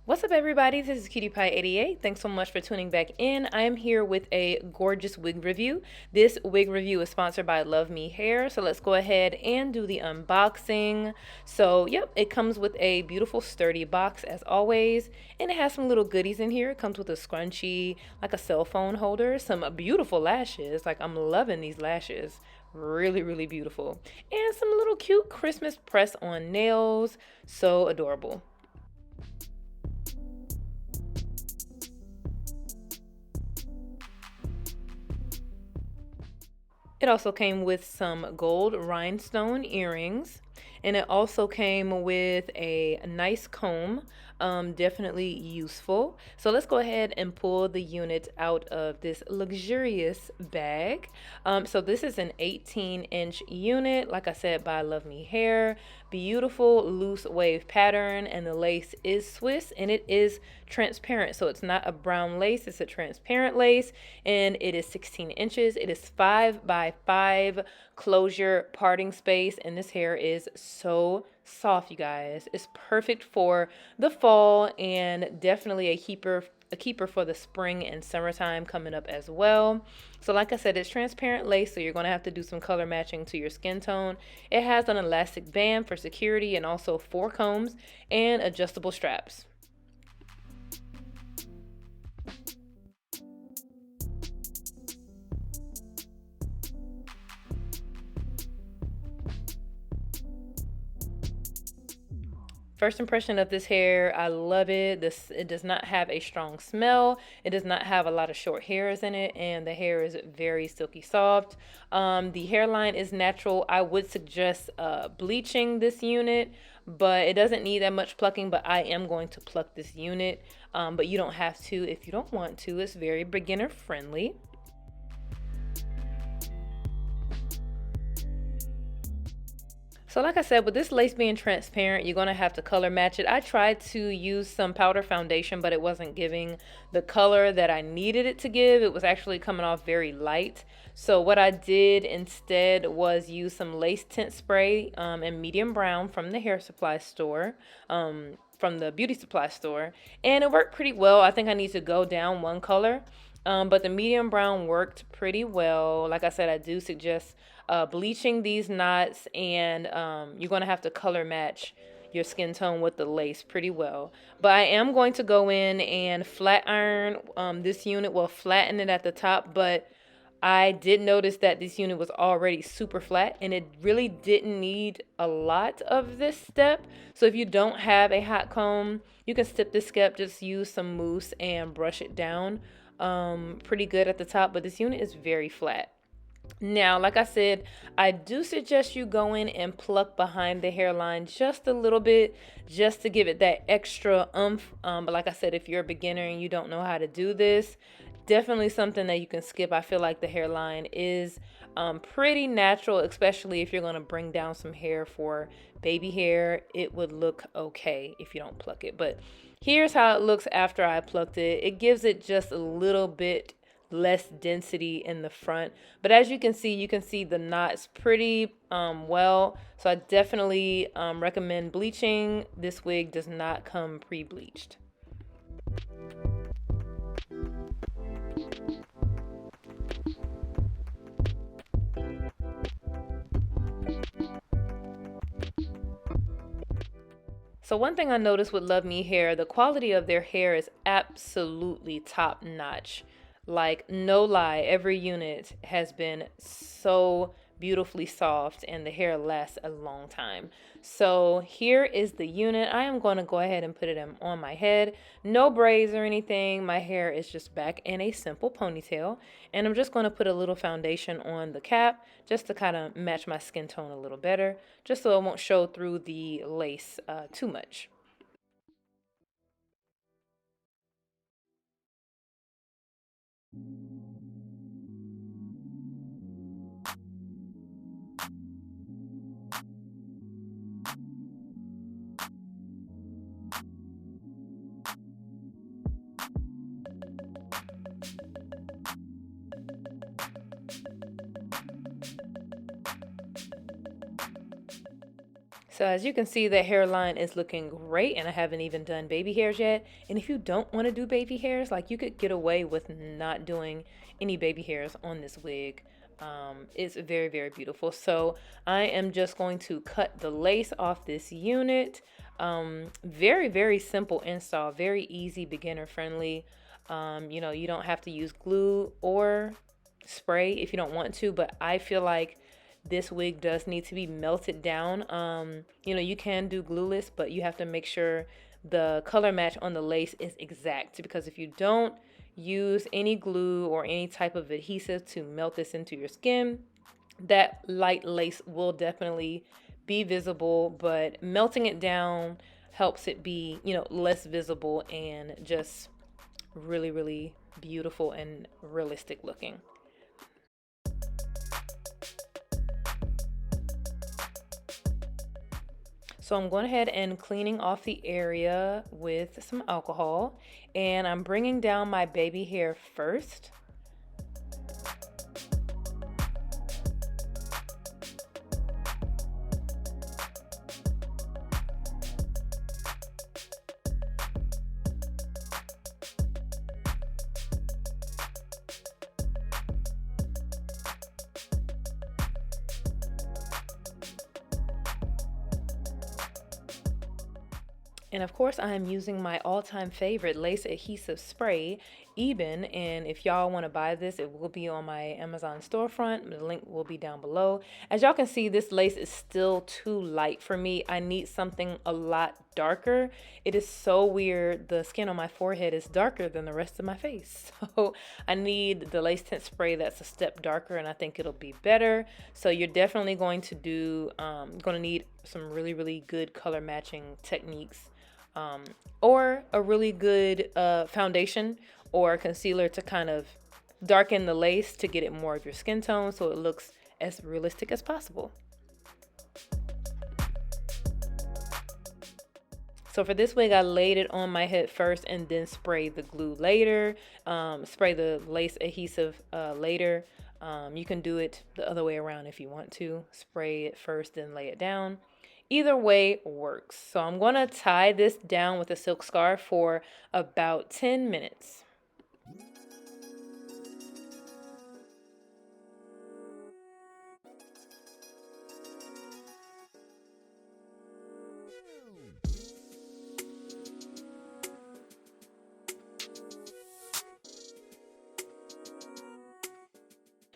What's up, everybody? This is Cutie Pie 88. Thanks so much for tuning back in. I am here with a gorgeous wig review. This wig review is sponsored by Luvme Hair, so let's go ahead and do the unboxing. So, yep, it comes with a beautiful, sturdy box as always, and it has some little goodies in here. It comes with a scrunchie, like a cell phone holder, some beautiful lashes. Like, I'm loving these lashes. Really, really beautiful. And some little cute Christmas press-on nails. So adorable. It also came with some gold rhinestone earrings, and it also came with a nice comb. Definitely useful. So let's go ahead and pull the unit out of this luxurious bag. So this is an 18-inch unit, like I said, by Love Me Hair. Beautiful loose wave pattern, and the lace is Swiss, and it is transparent. So it's not a brown lace, it's a transparent lace, and it is 16 inches. It is 5 by 5 closure parting space, and this hair is so soft, you guys. It's perfect for the fall, and definitely a keeper for the spring and summertime coming up as well. So like I said, it's transparent lace, so you're going to have to do some color matching to your skin tone. It has an elastic band for security, and also 4 combs and adjustable straps. First impression of this hair, I love it. It does not have a strong smell. It does not have a lot of short hairs in it, and the hair is very silky soft. The hairline is natural. I would suggest bleaching this unit, but it doesn't need that much plucking. But I am going to pluck this unit, but you don't have to if you don't want to. It's very beginner friendly. So like I said, with this lace being transparent, you're going to have to color match it. I tried to use some powder foundation, but it wasn't giving the color that I needed it to give. It was actually coming off very light. So what I did instead was use some lace tint spray in medium brown from the hair supply store. From the beauty supply store, and it worked pretty well. I think I need to go down one color, but the medium brown worked pretty well. Like I said, I do suggest bleaching these knots, and you're going to have to color match your skin tone with the lace pretty well. But I am going to go in and flat iron this unit. Well, flatten it at the top, but I did notice that this unit was already super flat, and it really didn't need a lot of this step. So if you don't have a hot comb, you can skip this step. Just use some mousse and brush it down pretty good at the top, but this unit is very flat. Now, like I said, I do suggest you go in and pluck behind the hairline just a little bit, just to give it that extra oomph. But like I said, if you're a beginner and you don't know how to do this, definitely something that you can skip. I feel like the hairline is pretty natural, especially if you're going to bring down some hair for baby hair. It would look okay if you don't pluck it. But here's how it looks after I plucked it. It gives it just a little bit less density in the front, but as you can see the knots pretty well. So I definitely recommend bleaching. This wig does not come pre-bleached. So one thing I noticed with Love Me Hair, the quality of their hair is absolutely top notch. Like, no lie, every unit has been so beautifully soft, and the hair lasts a long time. So here is the unit. I am going to go ahead and put it on my head. No braids or anything. My hair is just back in a simple ponytail. And I'm just going to put a little foundation on the cap just to kind of match my skin tone a little better, just so it won't show through the lace too much. So as you can see, the hairline is looking great, and I haven't even done baby hairs yet. And if you don't want to do baby hairs, like, you could get away with not doing any baby hairs on this wig. It's very, very beautiful. So I am just going to cut the lace off this unit. Very, very simple install, very easy, beginner friendly. You know, you don't have to use glue or spray if you don't want to, but I feel like this wig does need to be melted down. You know, you can do glueless, but you have to make sure the color match on the lace is exact, because if you don't use any glue or any type of adhesive to melt this into your skin, that light lace will definitely be visible, but melting it down helps it be, you know, less visible and just really, really beautiful and realistic looking. So I'm going ahead and cleaning off the area with some alcohol, and I'm bringing down my baby hair first. And of course, I am using my all-time favorite lace adhesive spray, Eben. And if y'all want to buy this, it will be on my Amazon storefront. The link will be down below. As y'all can see, this lace is still too light for me. I need something a lot darker. It is so weird. The skin on my forehead is darker than the rest of my face. So I need the lace tint spray that's a step darker, and I think it'll be better. So you're definitely going to need some really, really good color matching techniques, or a really good foundation or concealer to kind of darken the lace to get it more of your skin tone so it looks as realistic as possible. So for this wig, I laid it on my head first and then sprayed the glue later, spray the lace adhesive later. You can do it the other way around if you want to. Spray it first, then lay it down. Either way works. So I'm going to tie this down with a silk scarf for about 10 minutes.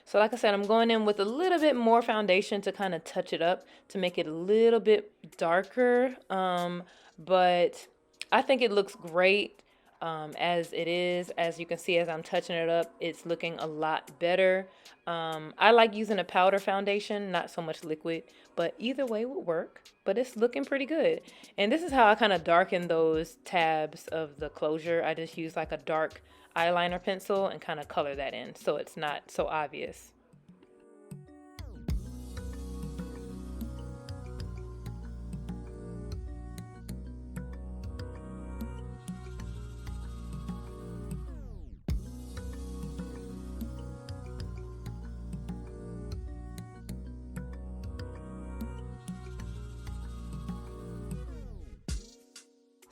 So like I said, I'm going in with a little bit more foundation to kind of touch it up to make it a little bit darker. But I think it looks great as it is. As you can see, as I'm touching it up, it's looking a lot better. I like using a powder foundation, not so much liquid, but either way would work. But it's looking pretty good. And this is how I kind of darken those tabs of the closure. I just use like a dark eyeliner pencil and kind of color that in so it's not so obvious.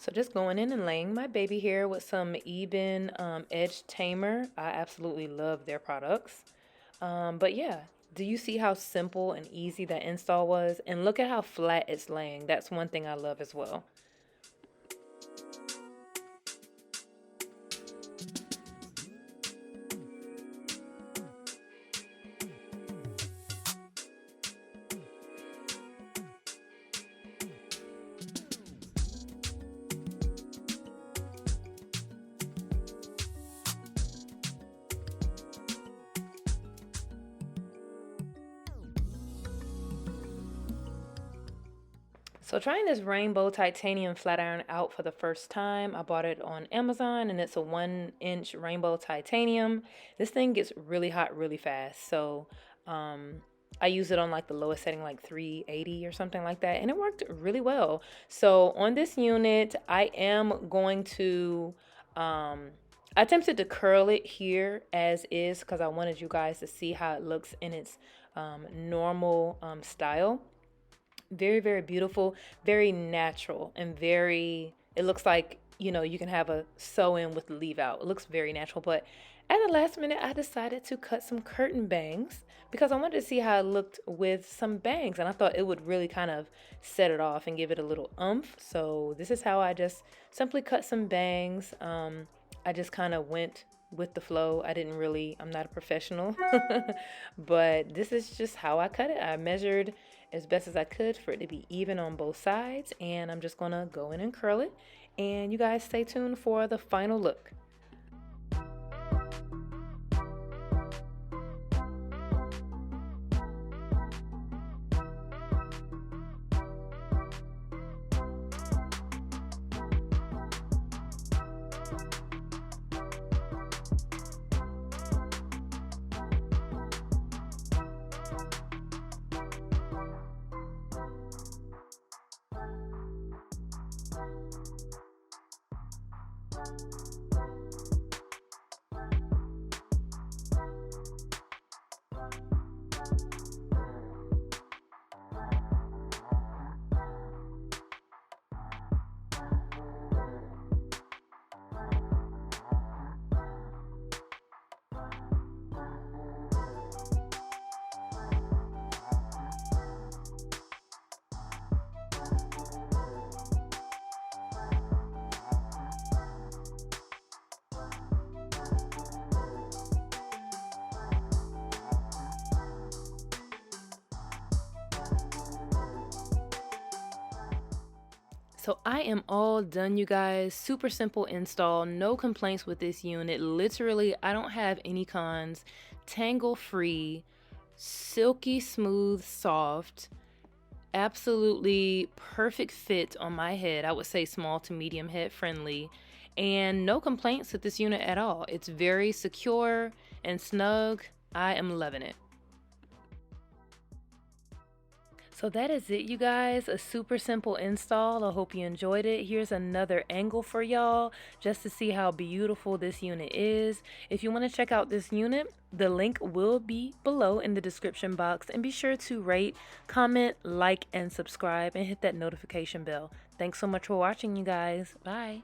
So just going in and laying my baby hair with some Eben Edge Tamer. I absolutely love their products. But yeah, do you see how simple and easy that install was? And look at how flat it's laying. That's one thing I love as well. So trying this rainbow titanium flat iron out for the first time. I bought it on Amazon and it's a 1-inch rainbow titanium. This thing gets really hot really fast. So I use it on like the lowest setting, like 380 or something like that, and it worked really well. So on this unit, I am going to, I attempted to curl it here as is because I wanted you guys to see how it looks in its normal style. Very, very beautiful, very natural, and very, it looks like, you can have a sew in with leave out. It looks very natural. But at the last minute, I decided to cut some curtain bangs because I wanted to see how it looked with some bangs. And I thought it would really kind of set it off and give it a little oomph. So this is how I just simply cut some bangs. I just kind of went with the flow. I'm not a professional, but this is just how I cut it. I measured as best as I could for it to be even on both sides, and I'm just gonna go in and curl it. And you guys stay tuned for the final look. So I am all done, you guys. Super simple install, no complaints with this unit. Literally, I don't have any cons. Tangle free, silky smooth, soft, absolutely perfect fit on my head. I would say small to medium head friendly, and no complaints with this unit at all. It's very secure and snug. I am loving it. So that is it, you guys. A super simple install. I hope you enjoyed it. Here's another angle for y'all just to see how beautiful this unit is. If you want to check out this unit, the link will be below in the description box. And be sure to rate, comment, like, and subscribe, and hit that notification bell. Thanks so much for watching, you guys. Bye.